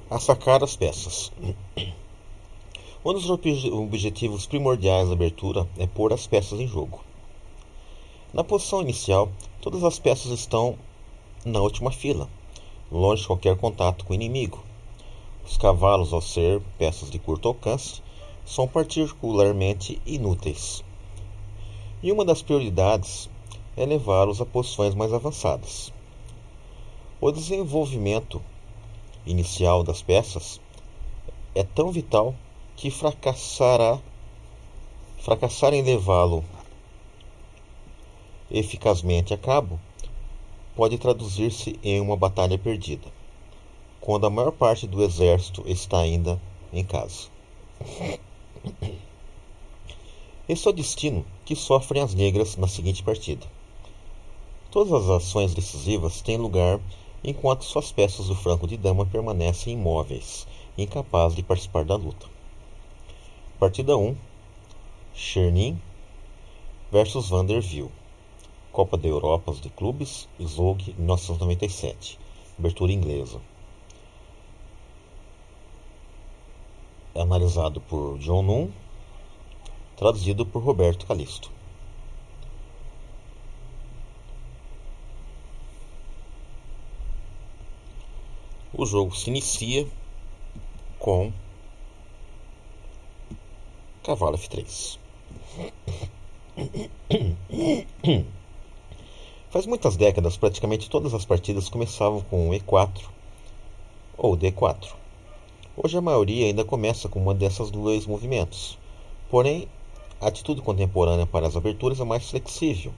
A sacar as peças. Um dos objetivos primordiais da abertura é pôr as peças em jogo. Na posição inicial, todas as peças estão na última fila, longe de qualquer contato com o inimigo. Os cavalos, ao ser peças de curto alcance, são particularmente inúteis. E uma das prioridades é levá-los a posições mais avançadas. O desenvolvimento inicial das peças é tão vital que fracassar em levá-lo eficazmente a cabo pode traduzir-se em uma batalha perdida, quando a maior parte do exército está ainda em casa. Esse é o destino que sofrem as negras na seguinte partida. Todas as ações decisivas têm lugar enquanto suas peças do franco de dama permanecem imóveis, incapazes de participar da luta. Partida 1. Chernin versus Vanderbilt. Copa da Europa de Clubes, Zug, 1997. Abertura inglesa. É analisado por John Nunn, traduzido por Roberto Calisto. O jogo se inicia com cavalo F3. Faz muitas décadas, praticamente todas as partidas começavam com E4 ou D4. Hoje a maioria ainda começa com uma dessas dois movimentos. Porém, a atitude contemporânea para as aberturas é mais flexível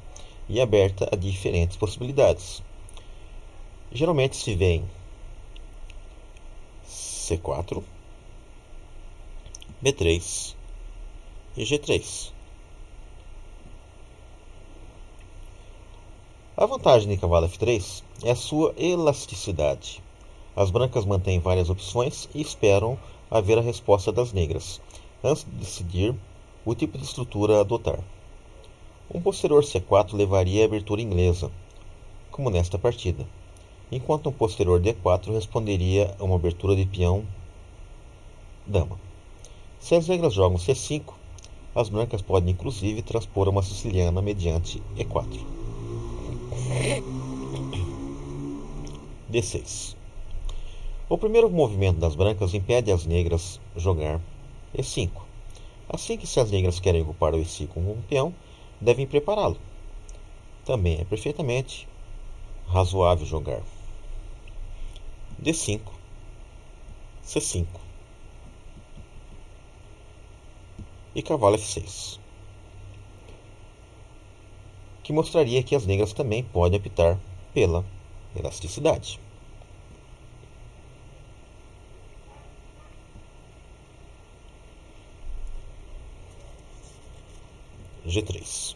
e aberta a diferentes possibilidades. Geralmente se vê C4, B3 e G3. A vantagem de cavalo F3 é a sua elasticidade. As brancas mantêm várias opções e esperam a ver a resposta das negras, antes de decidir o tipo de estrutura a adotar. Um posterior C4 levaria à abertura inglesa, como nesta partida, enquanto um posterior D4 responderia a uma abertura de peão dama. Se as negras jogam C5, as brancas podem inclusive transpor uma siciliana mediante E4. D6. O primeiro movimento das brancas impede as negras jogar E5. Assim que se as negras querem ocupar o E5 como um peão, devem prepará-lo. Também é perfeitamente razoável jogar D5, C5 e cavalo F6, que mostraria que as negras também podem optar pela elasticidade. G3.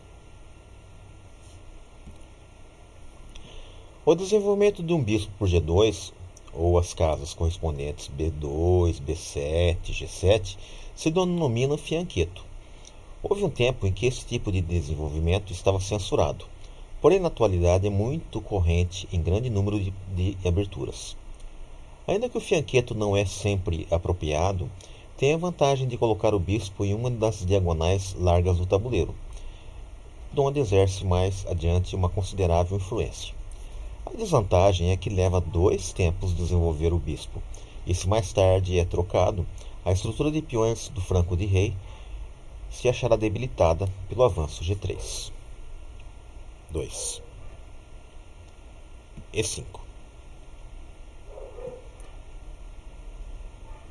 O desenvolvimento de um bispo por G2, ou as casas correspondentes B2, B7, G7, se denomina fianqueto. Houve um tempo em que esse tipo de desenvolvimento estava censurado, porém na atualidade é muito corrente em grande número de aberturas. Ainda que o fianqueto não é sempre apropriado, tem a vantagem de colocar o bispo em uma das diagonais largas do tabuleiro, onde exerce mais adiante uma considerável influência. A desvantagem é que leva 2 tempos desenvolver o bispo, e se mais tarde é trocado, a estrutura de peões do franco de rei se achará debilitada pelo avanço G3. 2. E5.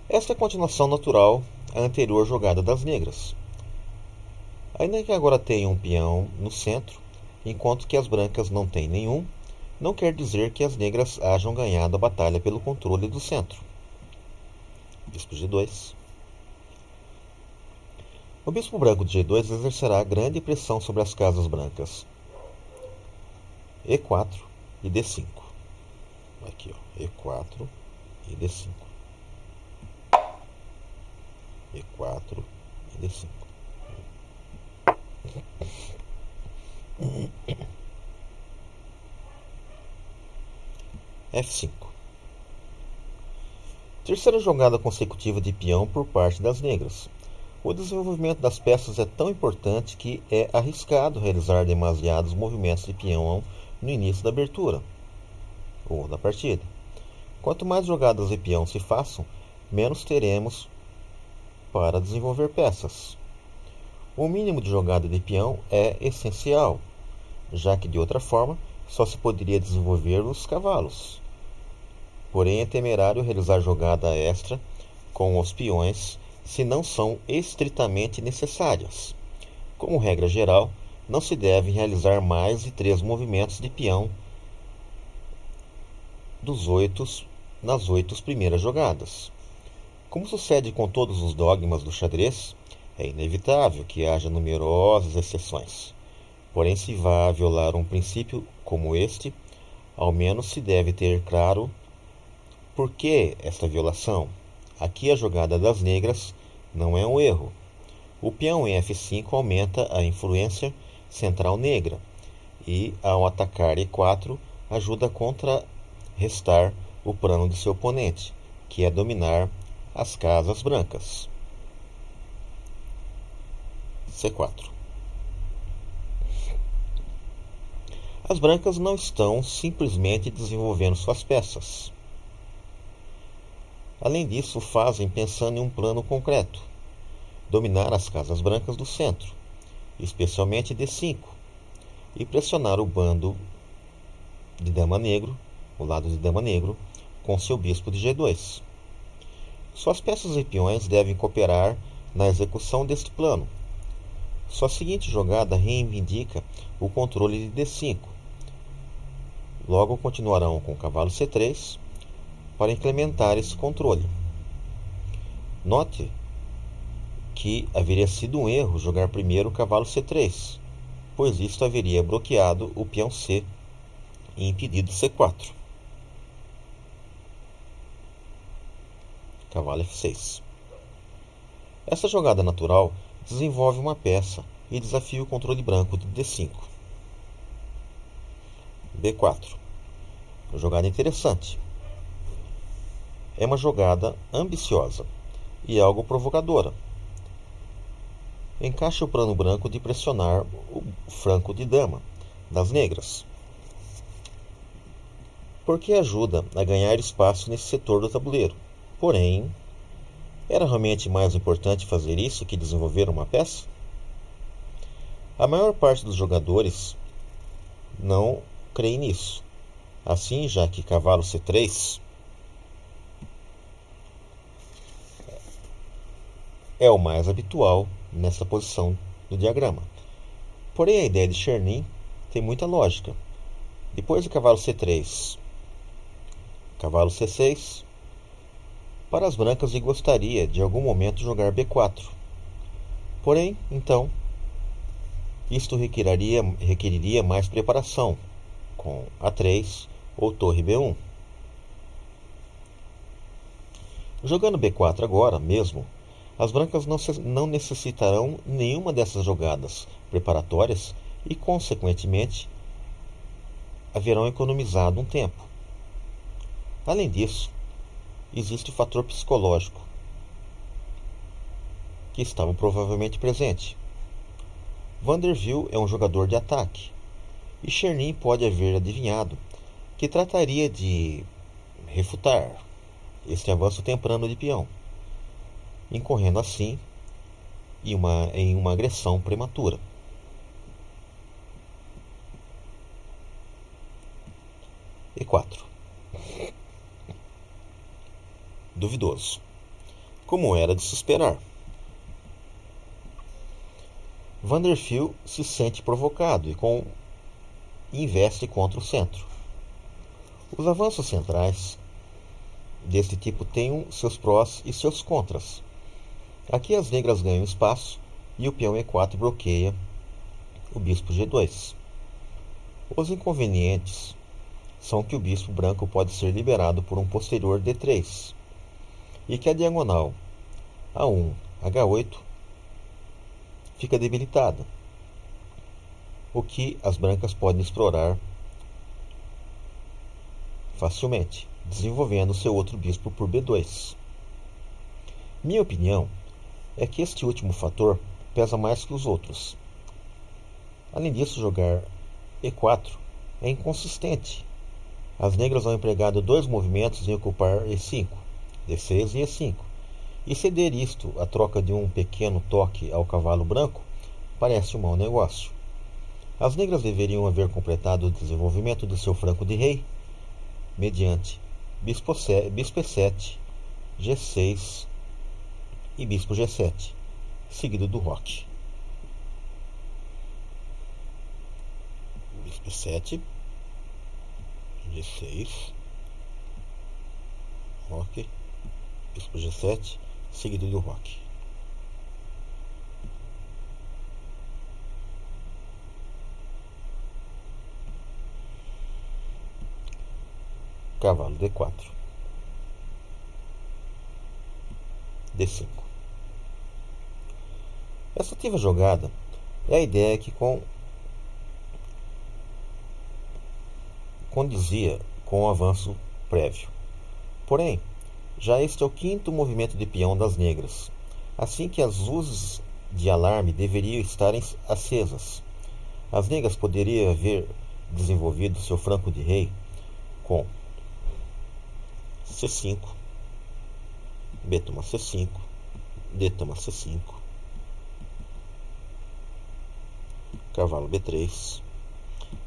Esta é a continuação natural à anterior jogada das negras. Ainda que agora tenha um peão no centro, enquanto que as brancas não têm nenhum, não quer dizer que as negras hajam ganhado a batalha pelo controle do centro. Bispo G2. O bispo branco de G2 exercerá grande pressão sobre as casas brancas E4 e D5. Aqui, ó, E4 e D5. E4 e D5. F5. Terceira jogada consecutiva de peão por parte das negras. O desenvolvimento das peças é tão importante que é arriscado realizar demasiados movimentos de peão no início da abertura ou da partida. Quanto mais jogadas de peão se façam, menos teremos para desenvolver peças. O mínimo de jogada de peão é essencial, já que de outra forma só se poderia desenvolver os cavalos. Porém, é temerário realizar jogada extra com os peões se não são estritamente necessárias. Como regra geral, não se deve realizar mais de 3 movimentos de peão nas 8 primeiras jogadas. Como sucede com todos os dogmas do xadrez, é inevitável que haja numerosas exceções. Porém, se vá violar um princípio como este, ao menos se deve ter claro por que esta violação. Aqui a jogada das negras não é um erro. O peão em F5 aumenta a influência central negra e, ao atacar E4, ajuda a contrarrestar o plano de seu oponente, que é dominar as casas brancas. C4. As brancas não estão simplesmente desenvolvendo suas peças. Além disso, fazem pensando em um plano concreto: dominar as casas brancas do centro, especialmente D5, e pressionar o bando de dama negro, o lado de dama negro, com seu bispo de G2. Suas peças e peões devem cooperar na execução deste plano. Sua seguinte jogada reivindica o controle de D5. Logo continuarão com o cavalo C3 para implementar esse controle. Note que haveria sido um erro jogar primeiro o cavalo C3, pois isto haveria bloqueado o peão C e impedido C4. Cavalo F6. Essa jogada natural desenvolve uma peça e desafia o controle branco de D5. B4. Uma jogada interessante. É uma jogada ambiciosa e algo provocadora. Encaixa o plano branco de pressionar o flanco de dama das negras, porque ajuda a ganhar espaço nesse setor do tabuleiro. Porém, era realmente mais importante fazer isso que desenvolver uma peça? A maior parte dos jogadores não crê nisso. Assim, já que cavalo C3 é o mais habitual nessa posição do diagrama. Porém, a ideia de Chernin tem muita lógica. Depois do cavalo C3, cavalo C6, para as brancas ele gostaria de algum momento jogar B4. Porém, então, isto requeriria mais preparação, com A3 ou torre B1. Jogando B4 agora mesmo, as brancas não necessitarão nenhuma dessas jogadas preparatórias e, consequentemente, haverão economizado um tempo. Além disso, existe o fator psicológico, que estava provavelmente presente. Vanderbilt é um jogador de ataque, e Chernin pode haver adivinhado que trataria de refutar este avanço temprano de peão, incorrendo assim em uma agressão prematura. E4. Duvidoso, como era de se esperar. Vanderbilt se sente provocado e investe contra o centro. Os avanços centrais deste tipo têm seus prós e seus contras. Aqui as negras ganham espaço e o peão E4 bloqueia o bispo G2. Os inconvenientes são que o bispo branco pode ser liberado por um posterior D3 e que a diagonal A1, H8 fica debilitada, o que as brancas podem explorar facilmente. desenvolvendo seu outro bispo por B2. Minha opinião é que este último fator pesa mais que os outros. Além disso, jogar E4 é inconsistente. As negras vão empregar dois movimentos em ocupar E5, D6 e E5, e ceder isto à troca de um pequeno toque ao cavalo branco parece um mau negócio. As negras deveriam haver completado o desenvolvimento do seu flanco de rei mediante bispo E7, G6 e bispo G7, seguido do roque. Bispo E7, G6, roque, bispo G7, seguido do roque. Cavalo D4, D5. Essa ativa jogada é a ideia que condizia com o avanço prévio. Porém, já este é o quinto movimento de peão das negras, assim que as luzes de alarme deveriam estar acesas. As negras poderiam haver desenvolvido seu flanco de rei com C5, B toma C5, D toma C5, cavalo B3,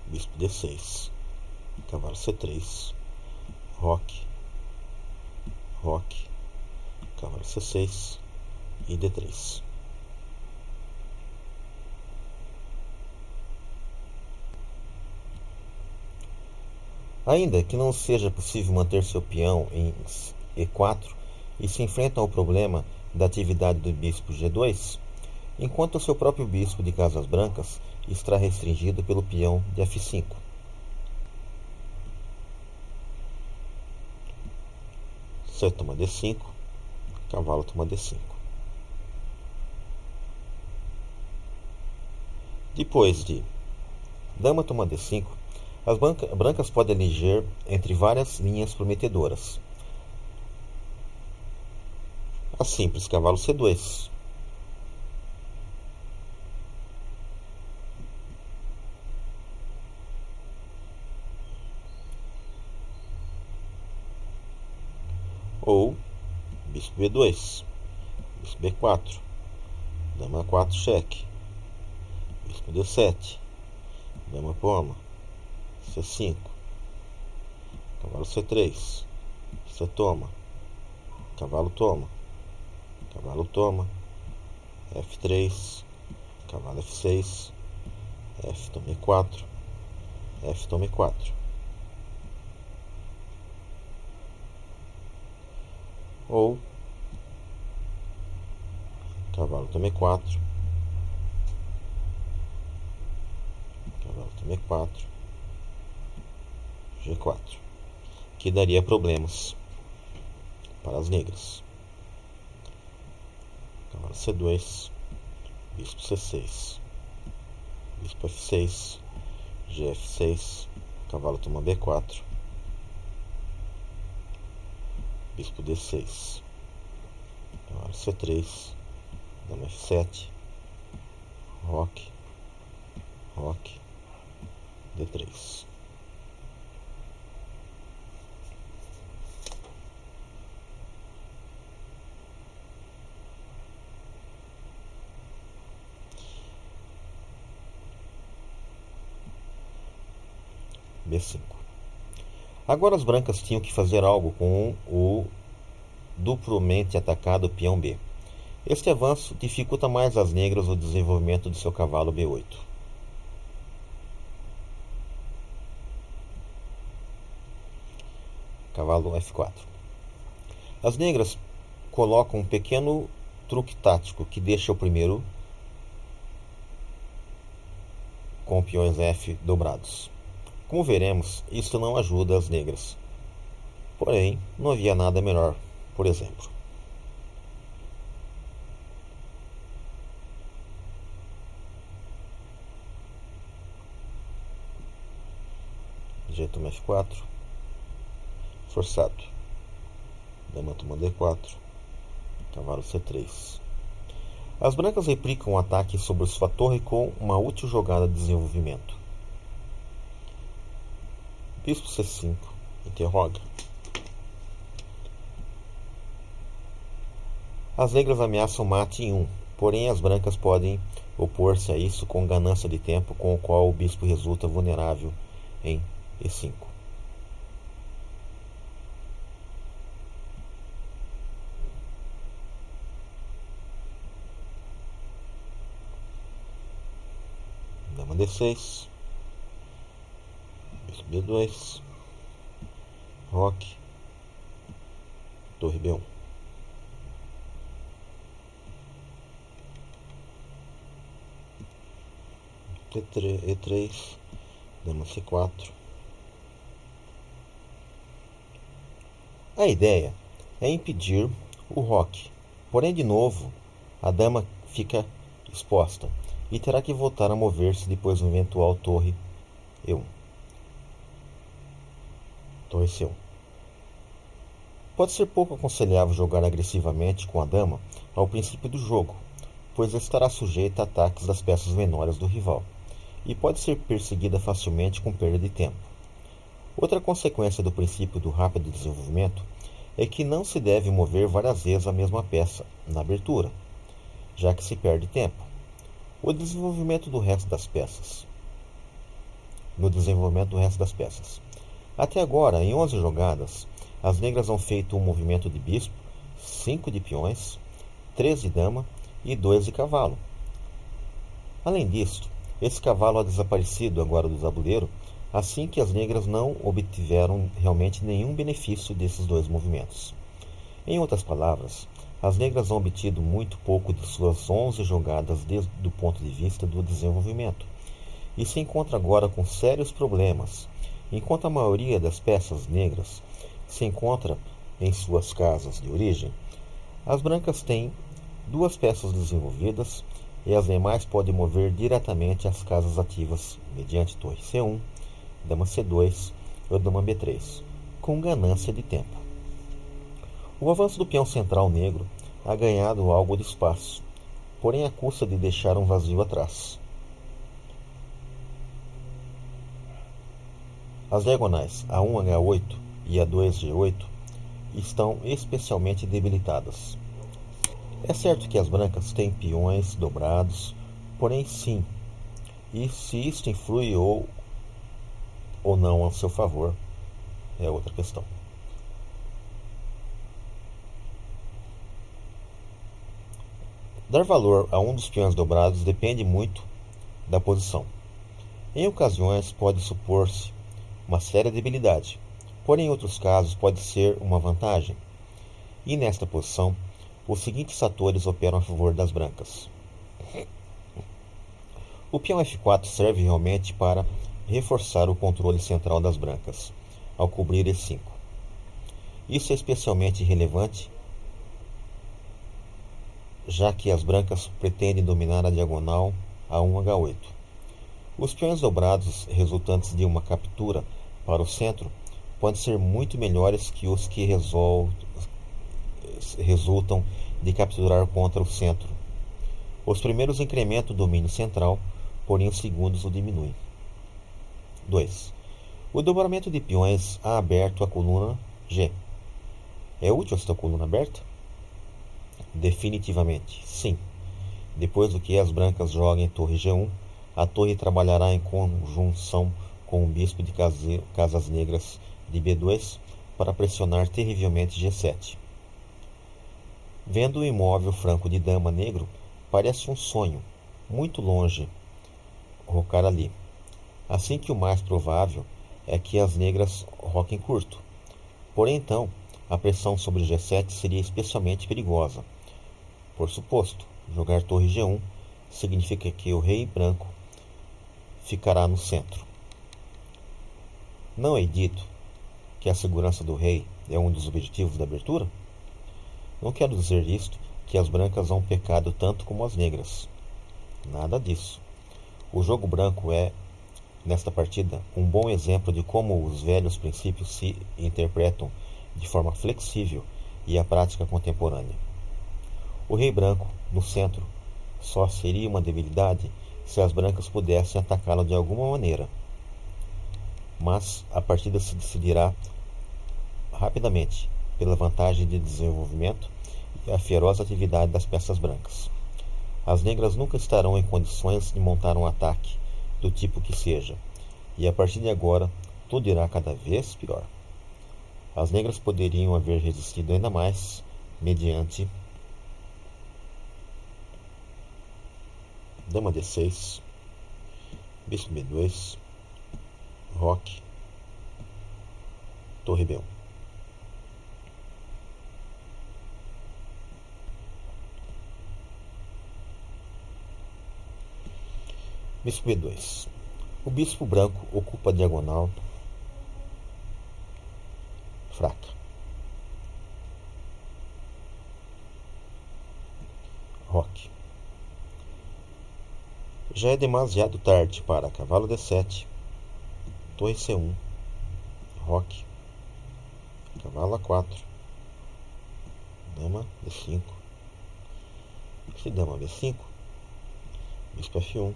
bispo D6, cavalo C3, roque, roque, cavalo C6 e D3. Ainda que não seja possível manter seu peão em E4 e se enfrentam ao problema da atividade do bispo G2, enquanto o seu próprio bispo de casas brancas está restringido pelo peão de F5. C toma D5, cavalo toma D5. Depois de dama toma D5, as brancas podem eleger entre várias linhas prometedoras. A simples cavalo C2, ou bispo B2, bispo B4, dama A4 cheque, bispo D7, dama toma, C5, cavalo C3, C toma, cavalo toma, cavalo toma, F3, cavalo F6, F toma E4, F toma E4. Ou cavalo toma E4, cavalo toma E4, G4, que daria problemas para as negras. Cavalo C2, bispo C6, bispo F6, GF6, cavalo toma B4, bispo D6, cavalo C3, dama F7, roque, roque, D3. B5. Agora as brancas tinham que fazer algo com o duplamente atacado peão B. Este avanço dificulta mais às negras o desenvolvimento de seu cavalo B8. Cavalo F4. As negras colocam um pequeno truque tático que deixa o primeiro com peões F dobrados. Como veremos, isto não ajuda as negras. Porém, não havia nada melhor, por exemplo. G toma F4, forçado. Dama toma D4, cavalo C3. As brancas replicam o ataque sobre sua torre com uma útil jogada de desenvolvimento. Bispo C5, interroga. As negras ameaçam mate em 1, porém as brancas podem opor-se a isso com ganância de tempo, com o qual o bispo resulta vulnerável em E5. Dama D6, bispo B2, roque, torre B1. E3, dama C4. A ideia é impedir o roque, porém de novo a dama fica exposta e terá que voltar a mover-se depois do eventual torre E1. Torre C1. Pode ser pouco aconselhável jogar agressivamente com a dama ao princípio do jogo, pois estará sujeita a ataques das peças menores do rival e pode ser perseguida facilmente com perda de tempo. Outra consequência do princípio do rápido desenvolvimento é que não se deve mover várias vezes a mesma peça na abertura, já que se perde tempo. No desenvolvimento do resto das peças. Até agora, em 11 jogadas, as negras han feito um movimento de bispo, 5 de peões, 3 de dama e 2 de cavalo. Além disto, esse cavalo ha desaparecido agora do tabuleiro, assim que as negras não obtiveram realmente nenhum benefício desses dois movimentos. Em outras palavras, as negras han obtido muito pouco de suas 11 jogadas desde o ponto de vista do desenvolvimento, e se encontra agora com sérios problemas, enquanto a maioria das peças negras se encontra em suas casas de origem. As brancas têm 2 peças desenvolvidas e as demais podem mover diretamente às casas ativas mediante torre C1, dama C2 ou dama B3, com ganância de tempo. O avanço do peão central negro ha ganhado algo de espaço, porém à custa de deixar um vazio atrás. As diagonais A1H8 e A2G8 estão especialmente debilitadas. É certo que as brancas têm peões dobrados, porém sim, e se isto influi ou não a seu favor é outra questão. Dar valor a um dos peões dobrados depende muito da posição. Em ocasiões pode supor-se uma séria debilidade, porém em outros casos pode ser uma vantagem. E nesta posição, os seguintes fatores operam a favor das brancas. O peão F4 serve realmente para reforçar o controle central das brancas, ao cobrir E5. Isso é especialmente relevante, já que as brancas pretendem dominar a diagonal A1H8. Os peões dobrados resultantes de uma captura para o centro podem ser muito melhores que os que resultam de capturar contra o centro. Os primeiros incrementam o domínio central, porém os segundos o diminuem. 2. O dobramento de peões ha aberto a coluna G. É útil esta coluna aberta? Definitivamente, sim. Depois do que as brancas joguem torre G1, a torre trabalhará em conjunção com o bispo de casas negras de B2 para pressionar terrivelmente G7. Vendo o imóvel franco de dama negro, parece um sonho, muito longe, rocar ali. Assim que o mais provável é que as negras roquem curto. Porém então, a pressão sobre G7 seria especialmente perigosa. Por suposto, jogar torre G1 significa que o rei branco ficará no centro. Não é dito que a segurança do rei é um dos objetivos da abertura? Não quero dizer isto que as brancas hão pecado tanto como as negras. Nada disso. O jogo branco é nesta partida um bom exemplo de como os velhos princípios se interpretam de forma flexível e a prática contemporânea. O rei branco, no centro, só seria uma debilidade se as brancas pudessem atacá-lo de alguma maneira. Mas a partida se decidirá rapidamente pela vantagem de desenvolvimento e a feroz atividade das peças brancas. As negras nunca estarão em condições de montar um ataque, do tipo que seja, e a partir de agora tudo irá cada vez pior. As negras poderiam haver resistido ainda mais mediante dama D6, bispo B2, roque, torre B1. Bispo B2. O bispo branco ocupa a diagonal fraca. Roque. Já é demasiado tarde para cavalo D7, torre C1, roque, cavalo A4, dama D5, se dama B5, bispo F1,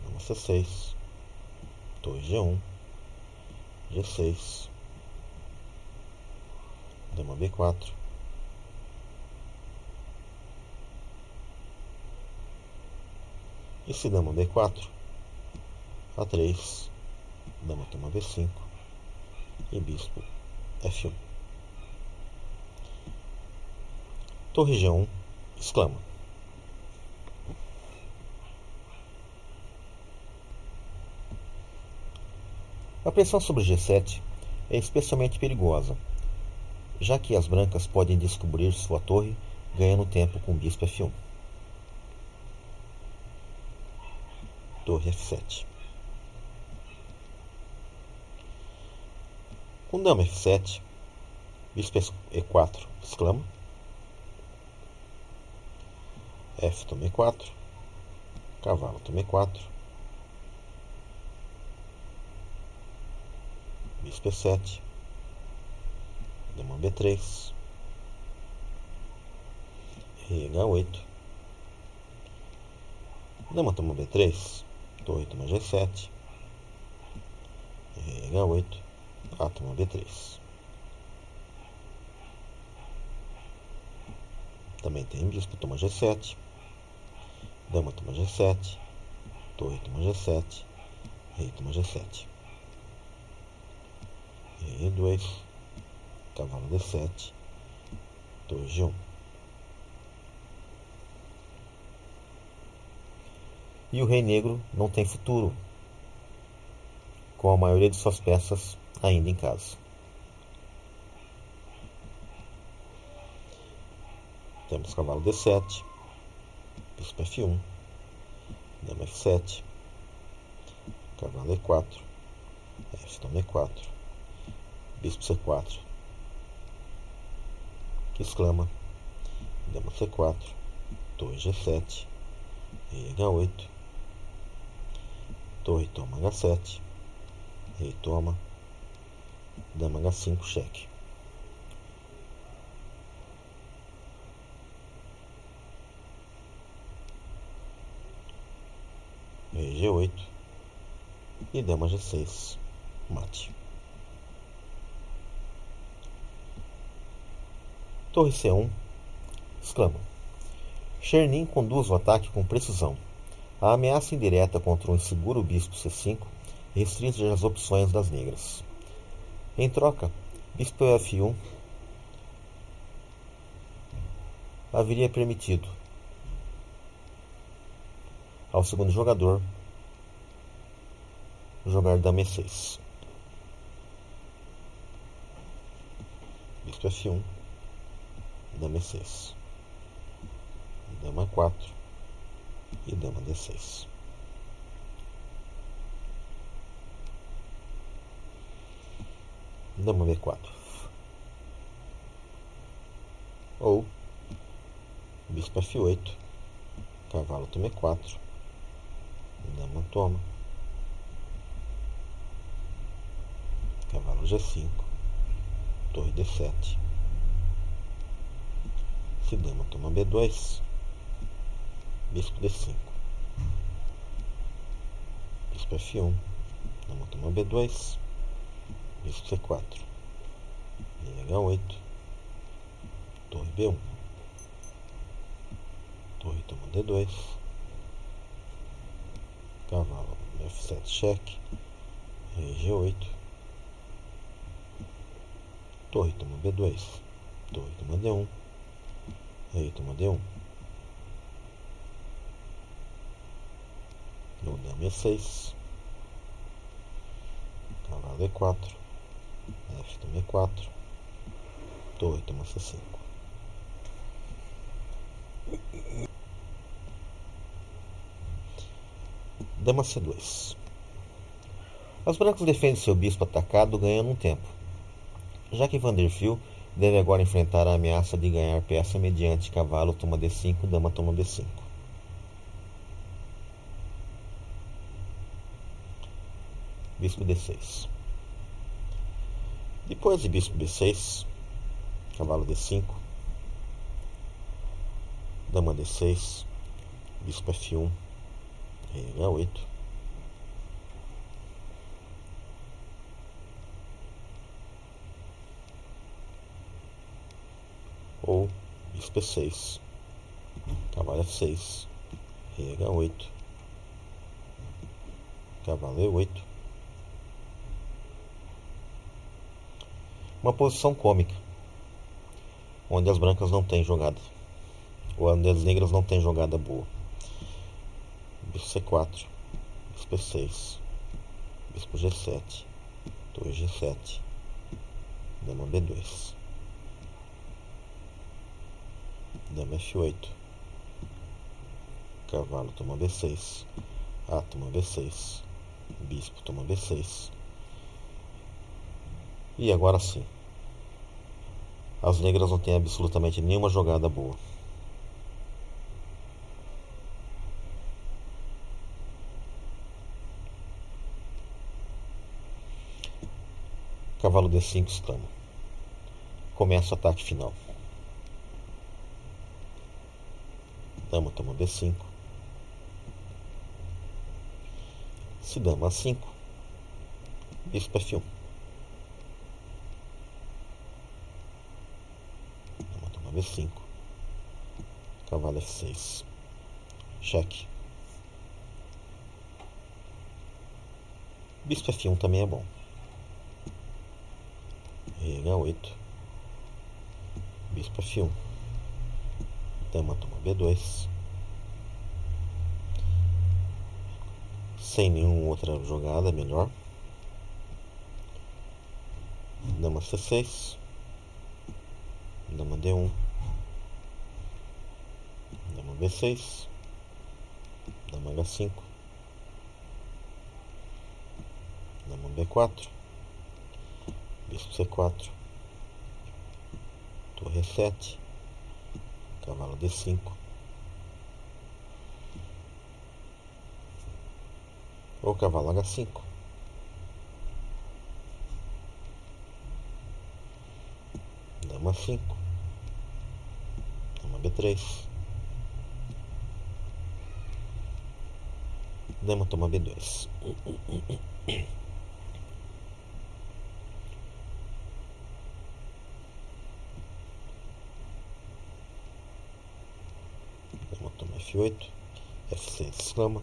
dama C6, torre G1, G6, dama B4, e se dama B4, A3, dama toma B5 e bispo F1. Torre G1 exclama. A pressão sobre G7 é especialmente perigosa, já que as brancas podem descobrir sua torre ganhando tempo com bispo F1. Torre F7. Com dama F7, bispo E4 exclama. F toma E4, cavalo toma E4, bispo E7, dama B3, rei H8, dama toma B3, torre toma G7, rei H8, A toma B3. Também tem bispo toma G7, dama toma G7, torre toma G7, rei toma G7. Rei E2, cavalo D7, torre G1. E o rei negro não tem futuro, com a maioria de suas peças ainda em casa. Temos cavalo D7, bispo F1, dama F7, cavalo E4, F toma E4, bispo C4, que exclama, dama C4, torre G7, rei H8, torre toma H7, rei toma, dama H5, cheque. Rei G8 e dama G6, mate. Torre C1 exclama. Chernin conduz o ataque com precisão. A ameaça indireta contra o inseguro bispo C5 restringe as opções das negras. Em troca, bispo F1 haveria permitido ao segundo jogador jogar dama E6. Bispo F1, dama E6, dama A4 e dama D6. Dama B4. Ou bispo F8, cavalo toma E4, dama toma, Cavalo G5, torre D7. Se dama toma B2, bispo D5, bispo F1, dama toma B2, bispo C4, rei H8, torre B1, torre toma D2, cavalo F7 cheque, rei G8, torre toma B2, torre toma D1, rei toma D1, no dama E6, cavalo E4, F toma E4, torre toma C5. Dama C2. Os brancos defendem seu bispo atacado, ganhando um tempo, já que Vanderfield deve agora enfrentar a ameaça de ganhar peça mediante cavalo toma D5, dama toma B5. Bispo D6. Depois de bispo B6, cavalo D5, dama D6, bispo F1, rei H8, ou bispo E6, cavalo F6, rei H8, cavalo E8. Uma posição cômica, onde as brancas não têm jogada, ou onde as negras não têm jogada boa. Bispo C4, bispo E6, bispo G7, torre G7, dama B2, dama F8, cavalo toma B6, A toma B6, bispo toma B6. E agora sim, as negras não têm absolutamente nenhuma jogada boa. Cavalo D5 exclama. Começa o ataque final. Dama toma B5. Se dama A5, bispo F1. Dama toma B5. Cavalo F6. Cheque. Bispo F1 também é bom. Rei H8, bispo F1, dama toma B2, sem nenhuma outra jogada melhor, dama C6, dama D1, dama B6, dama H5, dama B4, bispo C4, torre E7, cavalo D5, ou cavalo H5, dama 5, dama B3, dama toma B2. Dama toma F8, F6 exclama.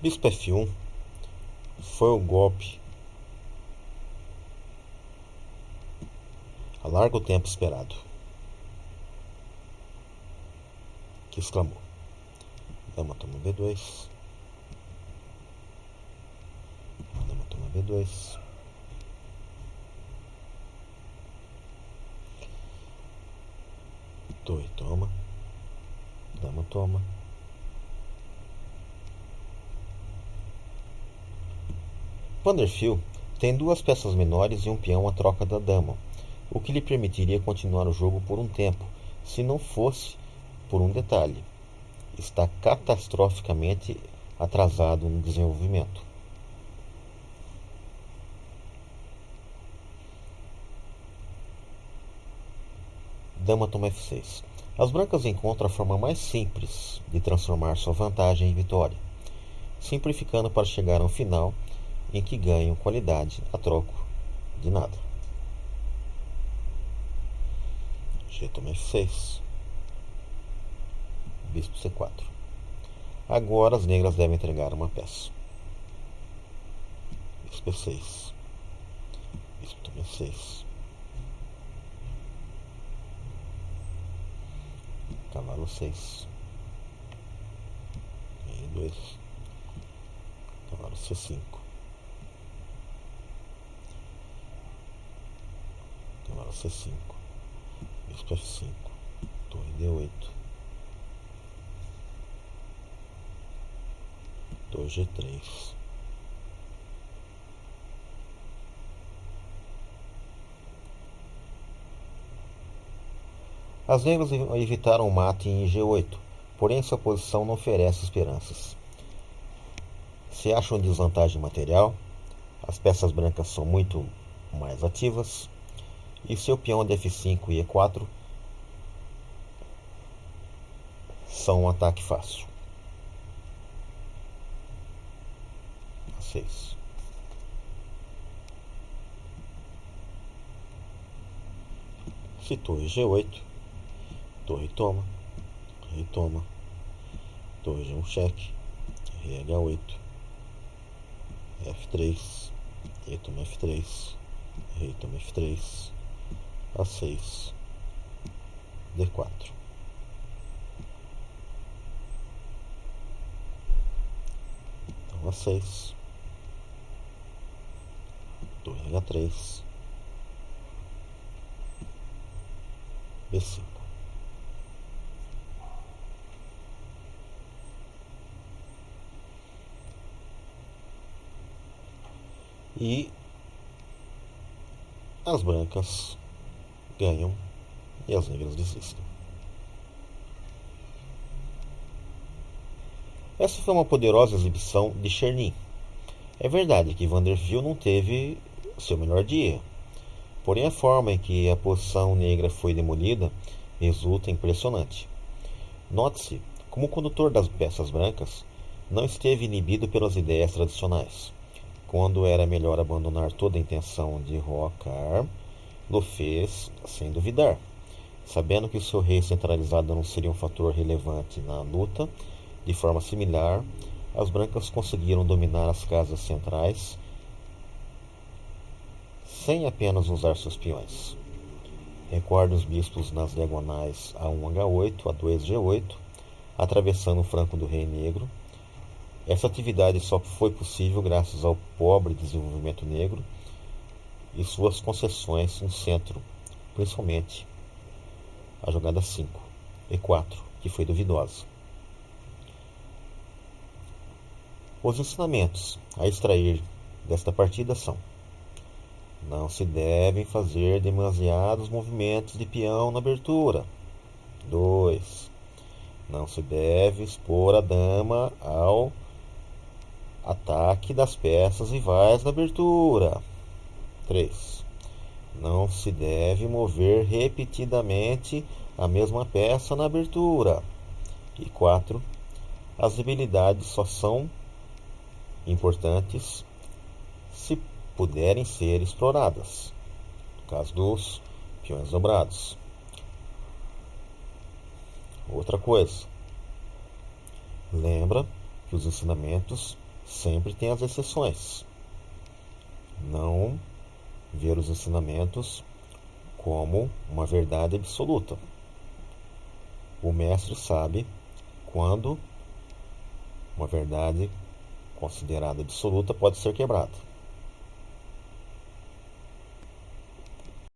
Bispo F1 foi o golpe a largo tempo esperado, que exclamou. Dama toma B2, dama toma B2, torre toma, dama toma, Vanderfield tem duas peças menores e um peão à troca da dama, o que lhe permitiria continuar o jogo por um tempo, se não fosse por um detalhe. está catastroficamente atrasado no desenvolvimento. Dama toma F6. As brancas encontram a forma mais simples de transformar sua vantagem em vitória, simplificando para chegar a um final em que ganham qualidade a troco de nada. G toma F6. Bispo C4. Agora as negras devem entregar uma peça. Bispo E6. Bispo toma E6. Cavalo 6. E2. Cavalo C5. Cavalo C5. Bispo F5. Torre D8. Torre G3. As negras evitaram o mate em G8, porém sua posição não oferece esperanças. Se acham desvantagem material, as peças brancas são muito mais ativas, e seu peão de F5 e E4 são um ataque fácil. A6. Se torre G8, torre toma, rei toma, torre G1 cheque, rei H8, F3, rei toma F3, rei toma F3, A6, D4. Então A6, torre H3, B5. E as brancas ganham e as negras desistem. Essa foi uma poderosa exibição de Chernin. É verdade que Van der Viel não teve seu melhor dia, porém a forma em que a posição negra foi demolida resulta impressionante. Note-se como o condutor das peças brancas não esteve inibido pelas ideias tradicionais. Quando era melhor abandonar toda a intenção de rocar, lo fez sem duvidar. Sabendo que o seu rei centralizado não seria um fator relevante na luta, de forma similar, as brancas conseguiram dominar as casas centrais sem apenas usar seus peões. Recuar os bispos nas diagonais A1H8, A2G8, atravessando o flanco do rei negro. Essa atividade só foi possível graças ao pobre desenvolvimento negro e suas concessões no centro, principalmente a jogada 5, E4, que foi duvidosa. Os ensinamentos a extrair desta partida são: não se devem fazer demasiados movimentos de peão na abertura. 2. Não se deve expor a dama ao ataque das peças rivais na abertura. 3. Não se deve mover repetidamente a mesma peça na abertura. E 4. As debilidades só são importantes se puderem ser exploradas, no caso dos peões dobrados. Outra coisa, lembra que os ensinamentos sempre têm as exceções. Não ver os ensinamentos como uma verdade absoluta. O mestre sabe quando uma verdade considerada absoluta pode ser quebrada.